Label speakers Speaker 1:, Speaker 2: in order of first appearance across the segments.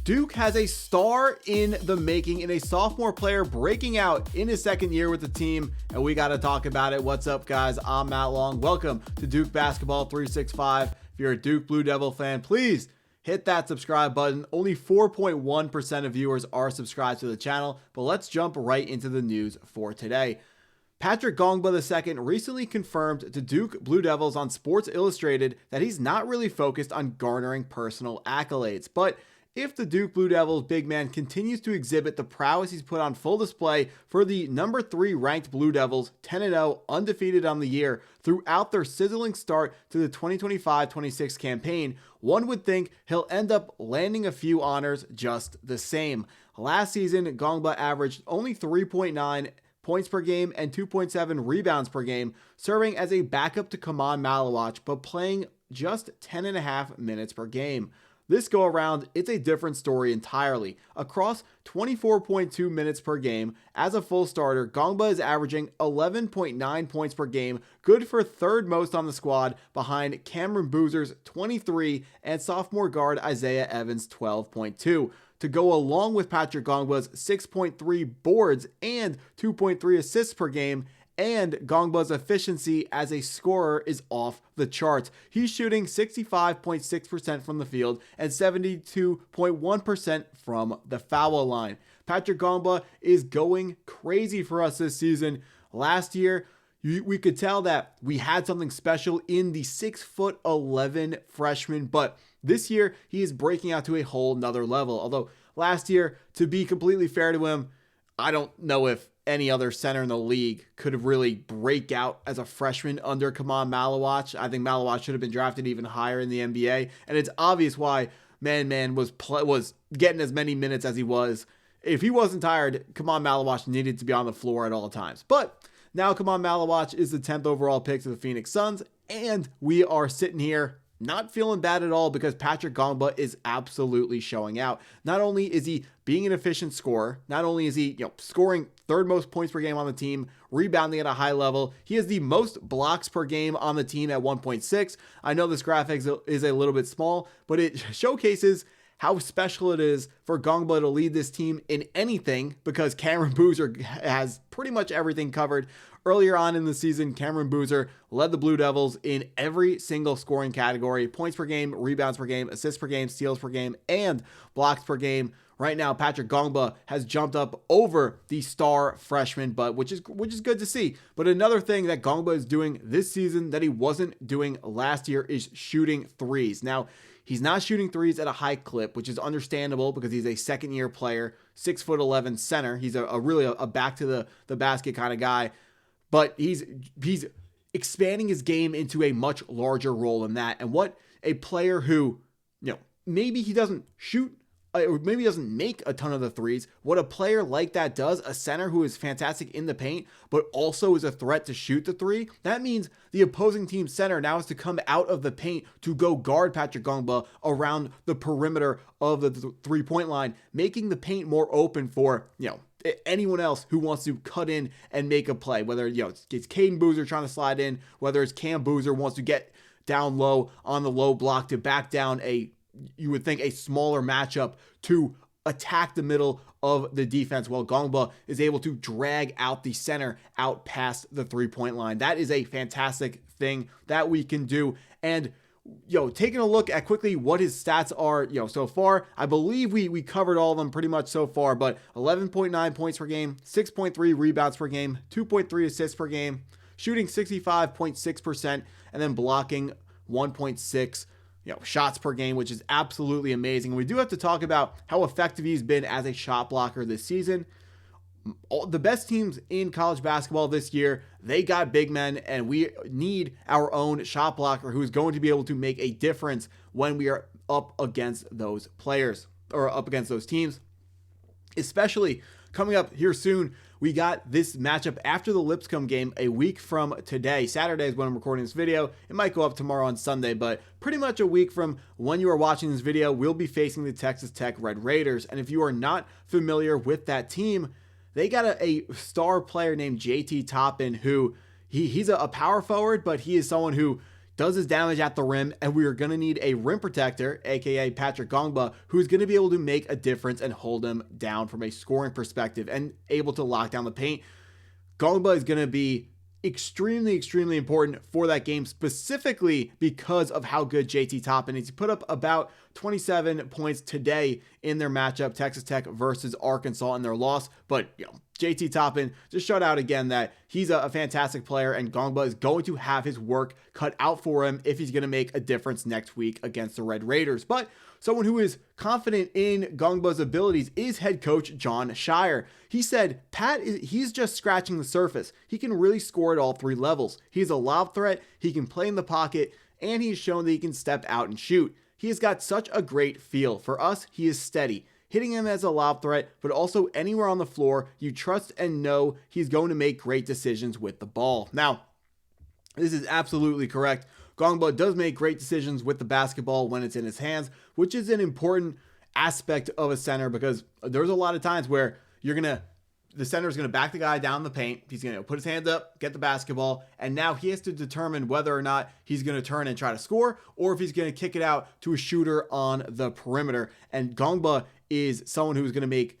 Speaker 1: Duke has a star in the making in a sophomore player breaking out in his second year with the team, and we got to talk about it. What's up, guys? I'm Matt Long. Welcome to Duke Basketball 365. If you're a Duke Blue Devil fan, please hit that subscribe button. Only 4.1% of viewers are subscribed to the channel, but let's jump right into the news for today. Patrick Ngongba II recently confirmed to Duke Blue Devils on Sports Illustrated that he's not really focused on garnering personal accolades, but if the Duke Blue Devils big man continues to exhibit the prowess he's put on full display for the number 3 ranked Blue Devils, 10-0, undefeated on the year, throughout their sizzling start to the 2025-26 campaign, one would think he'll end up landing a few honors just the same. Last season, Gongba averaged only 3.9 points per game and 2.7 rebounds per game, serving as a backup to Khamenia, but playing just 10.5 minutes per game. This go around, it's a different story entirely. Across 24.2 minutes per game, as a full starter, Gongba is averaging 11.9 points per game, good for third most on the squad, behind Cameron Boozer's 23 and sophomore guard Isaiah Evans' 12.2. To go along with Patrick Ngongba's 6.3 boards and 2.3 assists per game, and Gongba's efficiency as a scorer is off the charts. He's shooting 65.6% from the field and 72.1% from the foul line. Patrick Ngongba is going crazy for us this season. Last year, we could tell that we had something special in the 6'11" freshman, but this year he is breaking out to a whole nother level. Although last year, to be completely fair to him, I don't know if any other center in the league could really break out as a freshman under Khamenia. I think Malawach should have been drafted even higher in the NBA, and it's obvious why Man was getting as many minutes as he was. If he wasn't tired, Khamenia needed to be on the floor at all times. But now Khamenia is the 10th overall pick to the Phoenix Suns, and we are sitting here not feeling bad at all because Patrick Ngongba is absolutely showing out. Not only is he being an efficient scorer, not only is he scoring third most points per game on the team, rebounding at a high level, he has the most blocks per game on the team at 1.6. I know this graphic is a little bit small, but it showcases how special it is for Gongba to lead this team in anything because Cameron Boozer has pretty much everything covered. Earlier on in the season, Cameron Boozer led the Blue Devils in every single scoring category: points per game, rebounds per game, assists per game, steals per game, and blocks per game. Right now, Patrick Ngongba has jumped up over the star freshman, but which is good to see. But another thing that Gongba is doing this season that he wasn't doing last year is shooting threes. Now, he's not shooting threes at a high clip, which is understandable because he's a second-year player, 6'11" center. He's really a back to the basket kind of guy. But he's expanding his game into a much larger role than that. And what a player who, maybe he doesn't shoot, or maybe he doesn't make a ton of the threes. What a player like that does, a center who is fantastic in the paint, but also is a threat to shoot the three, that means the opposing team center now has to come out of the paint to go guard Patrick Ngongba around the perimeter of the three-point line, making the paint more open for, anyone else who wants to cut in and make a play, whether it's Caden Boozer trying to slide in, whether it's Cam Boozer wants to get down low on the low block to back down you would think a smaller matchup to attack the middle of the defense, while Gongba is able to drag out the center out past the three-point line. That is a fantastic thing that we can do. And taking a look at quickly what his stats are, so far, I believe we covered all of them pretty much so far, but 11.9 points per game, 6.3 rebounds per game, 2.3 assists per game, shooting 65.6%, and then blocking 1.6 shots per game, which is absolutely amazing. We do have to talk about how effective he's been as a shot blocker this season. The best teams in college basketball this year, they got big men, and we need our own shot blocker who's going to be able to make a difference when we are up against those players or up against those teams. Especially coming up here soon, we got this matchup after the Lipscomb game a week from today. Saturday is when I'm recording this video. It might go up tomorrow on Sunday, but pretty much a week from when you are watching this video, we'll be facing the Texas Tech Red Raiders. And if you are not familiar with that team, they got a star player named JT Toppin who he's a power forward, but he is someone who does his damage at the rim, and we are going to need a rim protector, aka Patrick Ngongba, who's going to be able to make a difference and hold him down from a scoring perspective and able to lock down the paint. Gongba is going to be extremely important for that game, specifically because of how good JT Toppin is. He put up about 27 points today in their matchup, Texas Tech versus Arkansas, in their loss. But JT Toppin just showed out again that he's a fantastic player, and Gongba is going to have his work cut out for him if he's going to make a difference next week against the Red Raiders. But someone who is confident in Gongba's abilities is head coach Jon Scheyer. He said, he's just scratching the surface. He can really score at all three levels. He's a lob threat, he can play in the pocket, and he's shown that he can step out and shoot. He has got such a great feel. For us, he is steady, hitting him as a lob threat, but also anywhere on the floor, you trust and know he's going to make great decisions with the ball. Now, this is absolutely correct. Gongba does make great decisions with the basketball when it's in his hands, which is an important aspect of a center, because there's a lot of times where the center is going to back the guy down the paint. He's going to put his hands up, get the basketball, and now he has to determine whether or not he's going to turn and try to score, or if he's going to kick it out to a shooter on the perimeter. And Gongba is someone who's going to make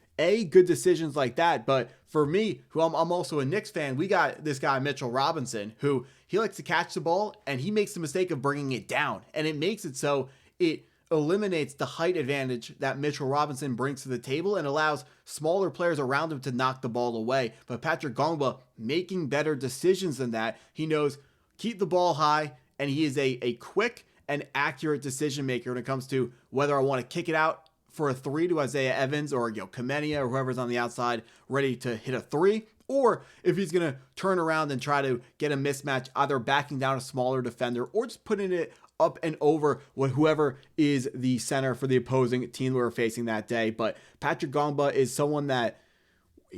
Speaker 1: good decisions like that. But for me, who I'm also a Knicks fan, we got this guy Mitchell Robinson, who he likes to catch the ball and he makes the mistake of bringing it down, and it makes it so it eliminates the height advantage that Mitchell Robinson brings to the table and allows smaller players around him to knock the ball away. But Patrick Ngongba making better decisions than that. He knows keep the ball high, and he is a quick and accurate decision maker when it comes to whether I want to kick it out for a three to Isaiah Evans or Khamenia or whoever's on the outside ready to hit a three, or if he's going to turn around and try to get a mismatch, either backing down a smaller defender or just putting it up and over whoever is the center for the opposing team we're facing that day. But Patrick Ngongba is someone that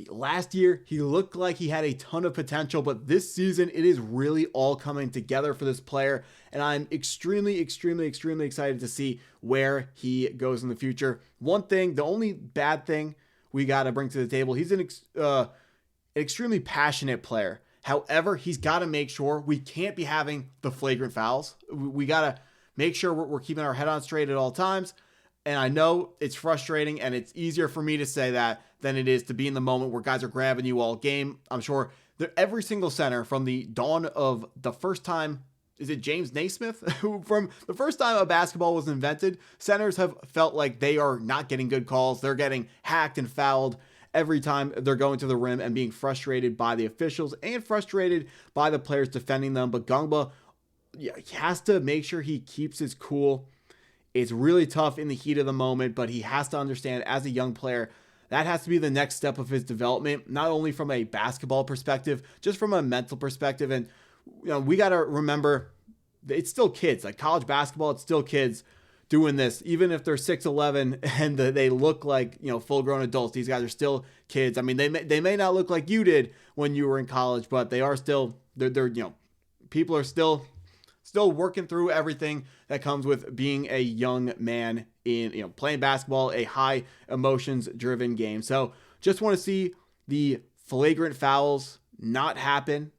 Speaker 1: last year he looked like he had a ton of potential, but this season it is really all coming together for this player, and I'm extremely excited to see where he goes in the future. One thing, the only bad thing we got to bring to the table, he's an extremely passionate player. However, he's got to make sure we can't be having the flagrant fouls. We got to make sure we're keeping our head on straight at all times. And I know it's frustrating, and it's easier for me to say that than it is to be in the moment where guys are grabbing you all game. I'm sure that every single center from the dawn of the first time, is it James Naismith? Who from the first time a basketball was invented, centers have felt like they are not getting good calls. They're getting hacked and fouled every time they're going to the rim and being frustrated by the officials and frustrated by the players defending them. But Gongba he has to make sure he keeps his cool. It's really tough in the heat of the moment, but he has to understand as a young player, that has to be the next step of his development, not only from a basketball perspective, just from a mental perspective. And we got to remember, it's still kids. Like college basketball, it's still kids doing this, even if they're 6'11" and they look like full-grown adults. These guys are still kids. I mean, they may not look like you did when you were in college, but they are still they're people are still working through everything that comes with being a young man in playing basketball, a high emotions driven game. So just want to see the flagrant fouls not happen,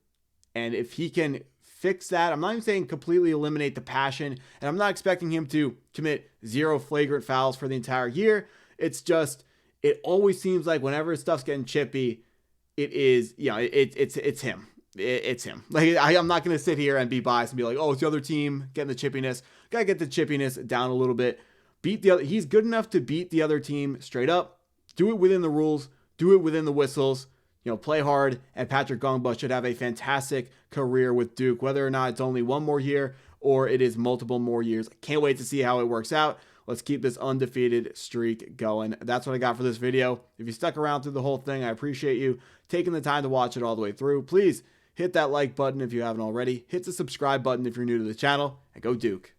Speaker 1: and if he can fix that. I'm not even saying completely eliminate the passion, and I'm not expecting him to commit 0 flagrant fouls for the entire year. It's just, it always seems like whenever stuff's getting chippy, it is, it's him. It's him. Like I'm not going to sit here and be biased and be like, oh, it's the other team getting the chippiness. Got to get the chippiness down a little bit. He's good enough to beat the other team straight up. Do it within the rules. Do it within the whistles. Play hard, and Patrick Ngongba should have a fantastic career with Duke, whether or not it's only one more year or it is multiple more years. I can't wait to see how it works out. Let's keep this undefeated streak going. That's what I got for this video. If you stuck around through the whole thing, I appreciate you taking the time to watch it all the way through. Please hit that like button if you haven't already. Hit the subscribe button if you're new to the channel, and go Duke.